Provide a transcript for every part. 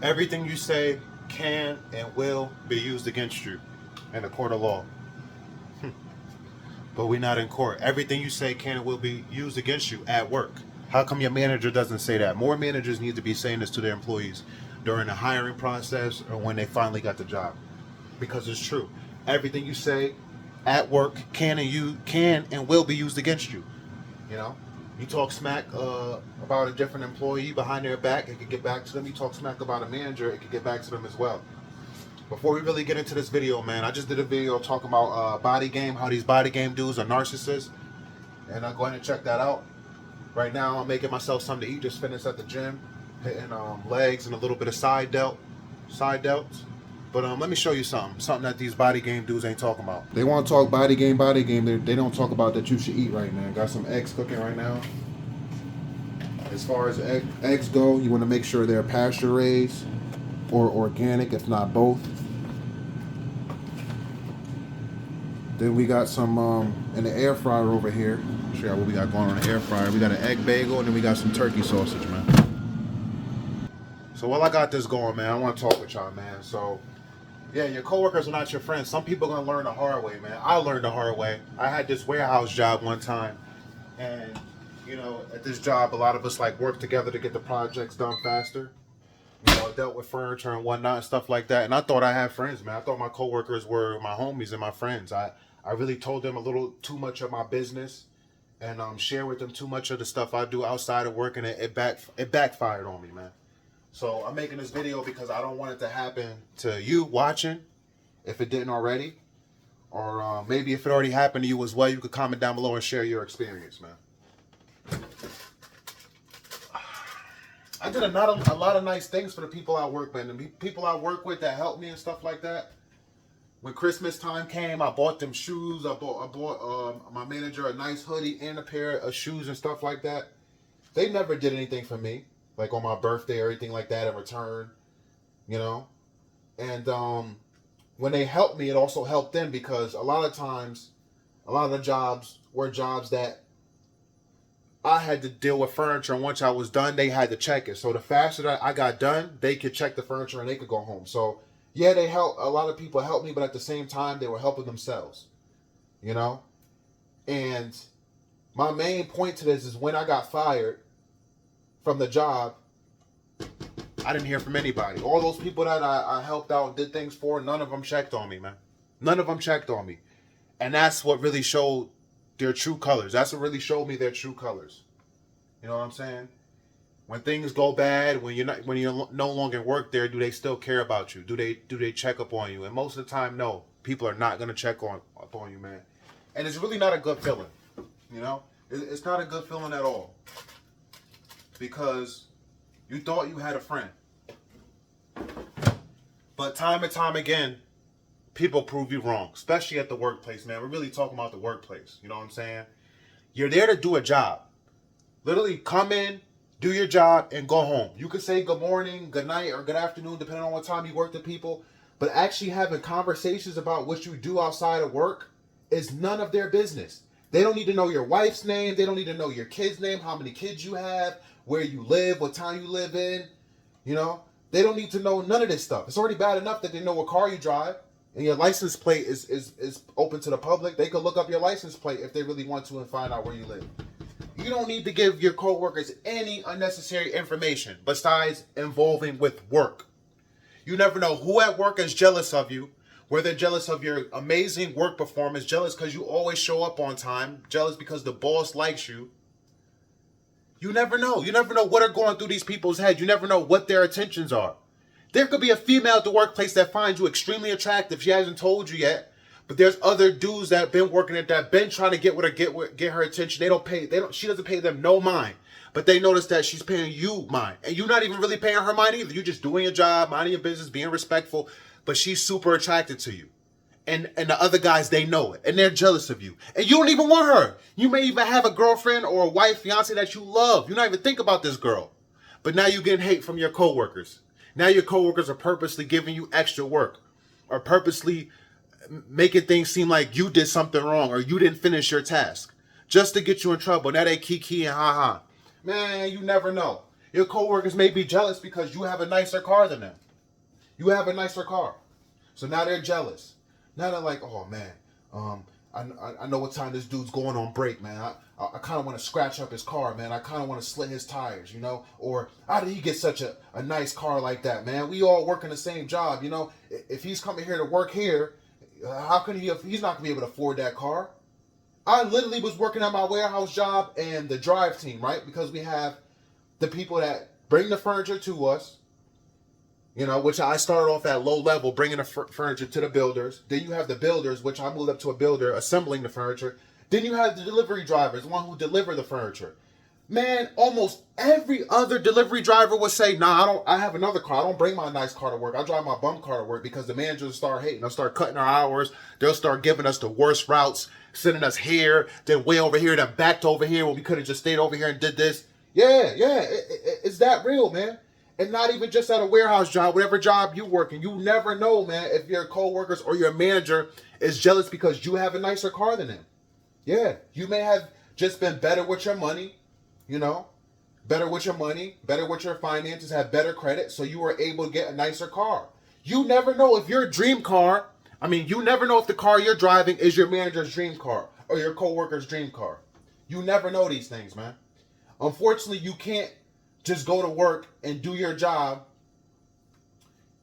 Everything you say can and will be used against you in a court of law. But we're not in court. Everything you say can and will be used against you at work. How come your manager doesn't say that? More managers need to be saying this to their employees during the hiring process or when they finally got the job. Because it's true. Everything you say at work can and will be used against you. You know? You talk smack about a different employee behind their back, it could get back to them. You talk smack about a manager, it could get back to them as well. Before we really get into this video, man, I just did a video talking about body game, how these body game dudes are narcissists. And I'll go ahead and check that out. Right now, I'm making myself something to eat. Just finished at the gym, hitting legs and a little bit of side delts. But let me show you something that these body game dudes ain't talking about. They want to talk body game. They don't talk about that you should eat right now. Got some eggs cooking right now. As far as eggs go, you want to make sure they're pasture raised or organic, if not both. Then we got some in the air fryer over here. I'll show you what we got going on the air fryer. We got an egg bagel and then we got some turkey sausage, man. So while I got this going, man, I want to talk with y'all, man. So yeah, your coworkers are not your friends. Some people are gonna learn the hard way, man. I learned the hard way. I had this warehouse job one time, and you know, at this job, a lot of us like work together to get the projects done faster. You know, I dealt with furniture and whatnot and stuff like that. And I thought I had friends, man. I thought my coworkers were my homies and my friends. I really told them a little too much of my business and share with them too much of the stuff I do outside of work, and it backfired on me, man. So I'm making this video because I don't want it to happen to you watching, if it didn't already, or maybe if it already happened to you as well. You could comment down below and share your experience, man. I did a lot of nice things for the people I work with, and the people I work with that helped me and stuff like that. When Christmas time came, I bought them shoes. I bought my manager a nice hoodie and a pair of shoes and stuff like that. They never did anything for me, like on my birthday or anything like that in return, you know. And when they helped me, it also helped them, because a lot of times, a lot of the jobs were jobs that I had to deal with furniture, and once I was done, they had to check it. So the faster that I got done, they could check the furniture and they could go home. So yeah, they help. A lot of people helped me, but at the same time, they were helping themselves, you know. And my main point to this is, when I got fired from the job, I didn't hear from anybody. All those people that I helped out and did things for, none of them checked on me, man. None of them checked on me. And that's what really showed their true colors. That's what really showed me their true colors. You know what I'm saying? When things go bad, when you're no longer work there, do they still care about you? Do they check up on you? And most of the time, no. People are not gonna check up on you, man. And it's really not a good feeling. You know, it's not a good feeling at all, because you thought you had a friend, but time and time again, people prove you wrong, especially at the workplace, man. We're really talking about the workplace. You know what I'm saying? You're there to do a job. Literally come in, do your job, and go home. You could say good morning, good night, or good afternoon, depending on what time you work with people. But actually having conversations about what you do outside of work is none of their business. They don't need to know your wife's name. They don't need to know your kid's name, how many kids you have, where you live, what town you live in. You know, they don't need to know none of this stuff. It's already bad enough that they know what car you drive, and your license plate is open to the public. They could look up your license plate if they really want to and find out where you live. You don't need to give your coworkers any unnecessary information besides involving with work. You never know who at work is jealous of you, whether they're jealous of your amazing work performance, jealous because you always show up on time, jealous because the boss likes you. You never know. You never know what are going through these people's heads. You never know what their intentions are. There could be a female at the workplace that finds you extremely attractive. She hasn't told you yet. But there's other dudes that have been working at that, been trying to get her attention. She doesn't pay them no mind. But they notice that she's paying you mind. And you're not even really paying her mind either. You're just doing your job, minding your business, being respectful. But she's super attracted to you. And the other guys, they know it. And they're jealous of you. And you don't even want her. You may even have a girlfriend or a wife, fiance that you love. You don't even think about this girl. But now you're getting hate from your coworkers. Now your coworkers are purposely giving you extra work, or purposely making things seem like you did something wrong or you didn't finish your task just to get you in trouble. Now they kiki and ha. Man, you never know. Your coworkers may be jealous because you have a nicer car than them. You have a nicer car. So now they're jealous. Now they're like, oh man, I know what time this dude's going on break, man. I kind of want to scratch up his car, man. I kind of want to slit his tires, you know? Or how did he get such a nice car like that, man? We all working the same job, you know? If he's coming here to work here, how can he's not going to be able to afford that car? I literally was working at my warehouse job and the drive team, right? Because we have the people that bring the furniture to us, you know, which I started off at low level, bringing the furniture to the builders. Then you have the builders, which I moved up to a builder, assembling the furniture. Then you have the delivery drivers, the one who deliver the furniture. Man, almost every other delivery driver would say, nah, I have another car. I don't bring my nice car to work. I drive my bum car to work, because the managers start hating. They'll start cutting our hours. They'll start giving us the worst routes, sending us here, then way over here, then back to over here when we could have just stayed over here and did this. Yeah, it's that real, man. And not even just at a warehouse job, whatever job you work in. You never know, man, if your coworkers or your manager is jealous because you have a nicer car than them. Yeah, you may have just been better with your money, you know, better with your money, better with your finances, have better credit, so you were able to get a nicer car. You never know if your dream car, you never know if the car you're driving is your manager's dream car or your coworker's dream car. You never know these things, man. Unfortunately, you can't just go to work and do your job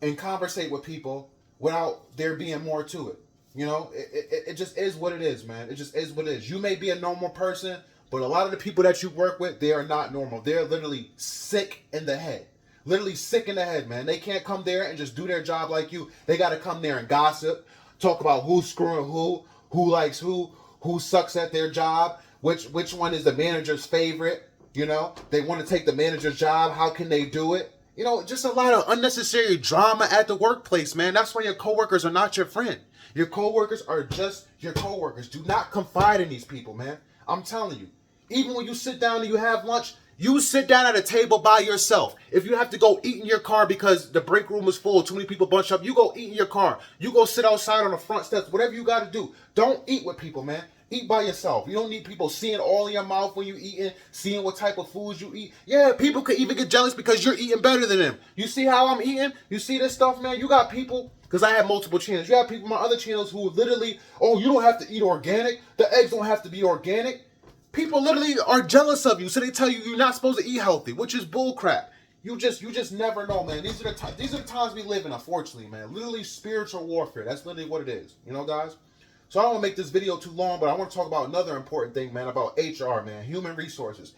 and conversate with people without there being more to it. You know, it just is what it is, man. It just is what it is. You may be a normal person, but a lot of the people that you work with, they are not normal. They're literally sick in the head. Literally sick in the head, man. They can't come there and just do their job like you. They got to come there and gossip, talk about who's screwing who likes who sucks at their job, which one is the manager's favorite. You know, they want to take the manager's job. How can they do it? You know, just a lot of unnecessary drama at the workplace, man. That's why your coworkers are not your friend. Your coworkers are just your coworkers. Do not confide in these people, man. I'm telling you. Even when you sit down and you have lunch, you sit down at a table by yourself. If you have to go eat in your car because the break room is full, too many people bunch up, you go eat in your car. You go sit outside on the front steps, whatever you got to do. Don't eat with people, man. Eat by yourself. You don't need people seeing all in your mouth when you eating, seeing what type of foods you eat. Yeah, people could even get jealous because you're eating better than them. You see how I'm eating? You see this stuff, man? You got people, because I have multiple channels. You have people on my other channels who literally, oh, you don't have to eat organic. The eggs don't have to be organic. People literally are jealous of you, so they tell you you're not supposed to eat healthy, which is bullcrap. You just never know, man. These are the times we live in, unfortunately, man. Literally spiritual warfare. That's literally what it is. You know, guys? So I don't want to make this video too long, but I want to talk about another important thing, man, about HR, man. Human resources.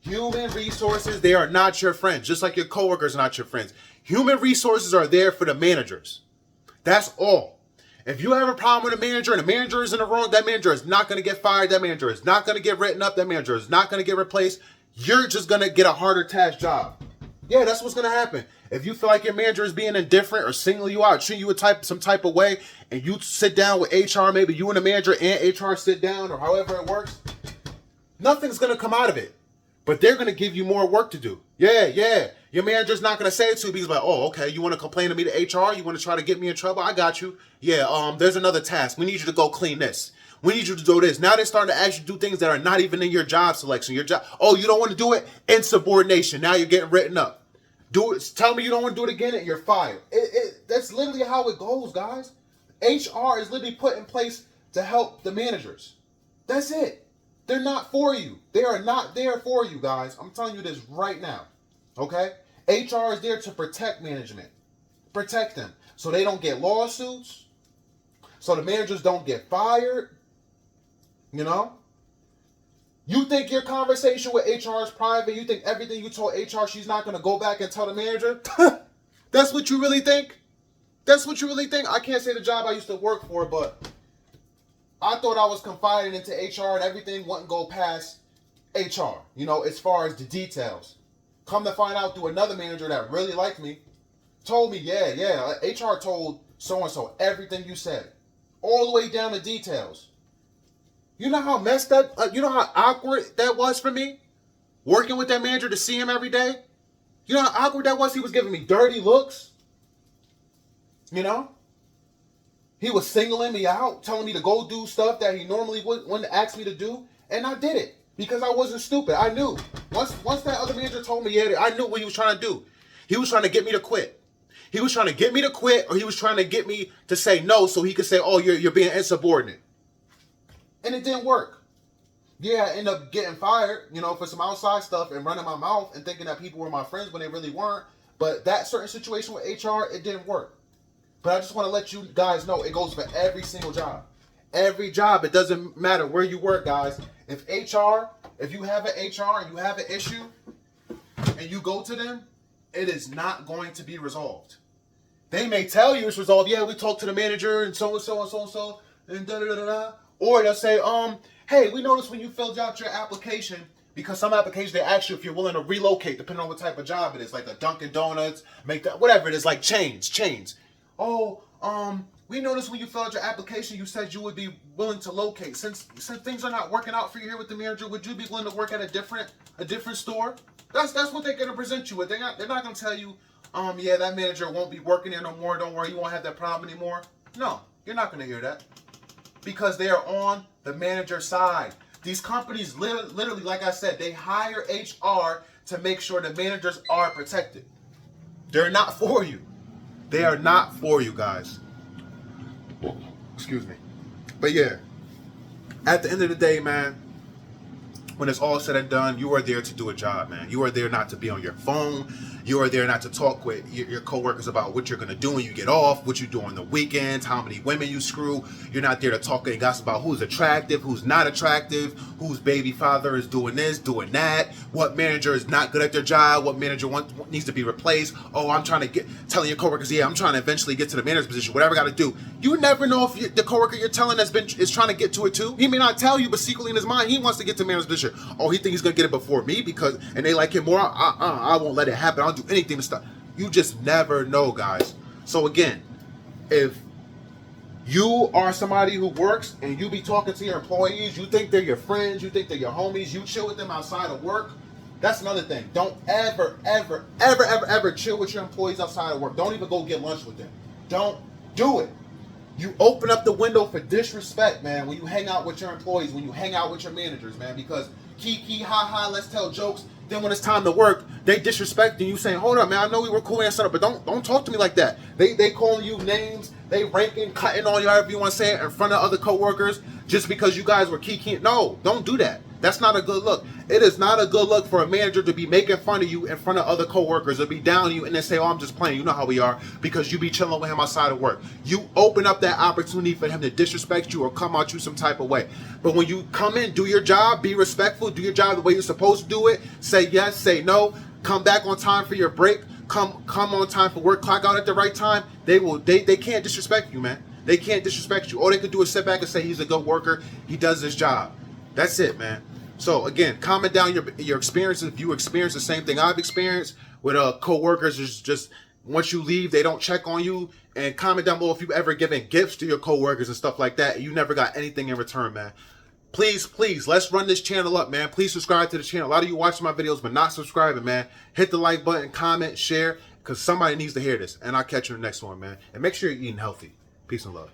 Human resources, they are not your friends, just like your coworkers are not your friends. Human resources are there for the managers. That's all. If you have a problem with a manager and the manager is in the wrong, that manager is not going to get fired. That manager is not going to get written up. That manager is not going to get replaced. You're just going to get a harder task job. Yeah, that's what's going to happen. If you feel like your manager is being indifferent or singling you out, treating you some type of way, and you sit down with HR, maybe you and the manager and HR sit down, or however it works, nothing's going to come out of it. But they're going to give you more work to do. Yeah. Your manager's not going to say it to you because like, oh, okay, you want to complain to me to HR? You want to try to get me in trouble? I got you. Yeah, there's another task. We need you to go clean this. We need you to do this. Now they're starting to ask you to do things that are not even in your job selection. Your job. Oh, you don't want to do it? Insubordination. Now you're getting written up. Do it. Tell me you don't want to do it again and you're fired. That's literally how it goes, guys. HR is literally put in place to help the managers. That's it. They're not for you. They are not there for you, guys. I'm telling you this right now. Okay? HR is there to protect management. Protect them. So they don't get lawsuits. So the managers don't get fired. You know? You think your conversation with HR is private? You think everything you told HR, she's not going to go back and tell the manager? That's what you really think? That's what you really think? I can't say the job I used to work for, but I thought I was confiding into HR and everything wouldn't go past HR, you know, as far as the details. Come to find out through another manager that really liked me, told me, yeah, HR told so-and-so everything you said, all the way down to details. You know how messed up, you know how awkward that was for me? Working with that manager to see him every day? You know how awkward that was? He was giving me dirty looks. You know? He was singling me out, telling me to go do stuff that he normally wouldn't ask me to do. And I did it. Because I wasn't stupid. I knew. Once that other manager told me, yeah, I knew what he was trying to do. He was trying to get me to quit. He was trying to get me to quit, or he was trying to get me to say no so he could say, oh, you're being insubordinate. And it didn't work. Yeah, I ended up getting fired, for some outside stuff and running my mouth and thinking that people were my friends when they really weren't. But that certain situation with HR, it didn't work. But I just want to let you guys know it goes for every single job. Every job. It doesn't matter where you work, guys. If you have an HR and you have an issue and you go to them, it is not going to be resolved. They may tell you it's resolved. Yeah, we talked to the manager and so and so and so and so and da da da da. Or they'll say, hey, we noticed when you filled out your application, because some applications they ask you if you're willing to relocate, depending on what type of job it is, like a Dunkin' Donuts, make that whatever it is, like chains. Oh, we noticed when you filled out your application, you said you would be willing to locate. Since things are not working out for you here with the manager, would you be willing to work at a different store? That's what they're gonna present you with. They're not gonna tell you, yeah, that manager won't be working there no more. Don't worry, you won't have that problem anymore. No, you're not gonna hear that, because they are on the manager side. These companies literally, like I said, they hire HR to make sure the managers are protected. They're not for you. They are not for you, guys. Excuse me. But yeah, at the end of the day, man, when it's all said and done, you are there to do a job, man. You are there not to be on your phone. You are there not to talk with your coworkers about what you're going to do when you get off, what you do on the weekends, how many women you screw. You're not there to talk and gossip about who's attractive, who's not attractive, whose baby father is doing this, doing that, what manager is not good at their job, what manager needs to be replaced. Oh, I'm trying to telling your coworkers, yeah, I'm trying to eventually get to the manager's position, whatever I got to do. You never know if the coworker you're telling is trying to get to it too. He may not tell you, but secretly in his mind, he wants to get to manager's position. Oh, he thinks he's going to get it before me and they like him more. I won't let it happen. I'll do anything to stop. You just never know, guys. So again, if you are somebody who works and you be talking to your employees, you think they're your friends, you think they're your homies, you chill with them outside of work, that's another thing. Don't ever chill with your employees outside of work. Don't even go get lunch with them. Don't do it. You open up the window for disrespect, man, when you hang out with your employees, when you hang out with your managers, man, because kiki, ha ha, let's tell jokes. Then when it's time to work, they disrespecting you, saying, hold up, man, I know we were cool and set up, but don't talk to me like that. They calling you names, they ranking, cutting on you, however you want to say it, in front of other coworkers, just because you guys were kikiing. No, don't do that. That's not a good look. It is not a good look for a manager to be making fun of you in front of other coworkers, or be down on you and then say, oh, I'm just playing. You know how we are, because you be chilling with him outside of work. You open up that opportunity for him to disrespect you or come at you some type of way. But when you come in, do your job, be respectful, do your job the way you're supposed to do it. Say yes, say no, come back on time for your break, come on time for work, clock out at the right time. They can't disrespect you, man. They can't disrespect you. All they could do is sit back and say he's a good worker, he does his job. That's it, man. So again, comment down your experiences. If you experience the same thing I've experienced with coworkers, is just once you leave, they don't check on you. And comment down below if you've ever given gifts to your coworkers and stuff like that, and you never got anything in return, man. Please, let's run this channel up, man. Please subscribe to the channel. A lot of you watching my videos but not subscribing, man. Hit the like button, comment, share, because somebody needs to hear this. And I'll catch you in the next one, man. And make sure you're eating healthy. Peace and love.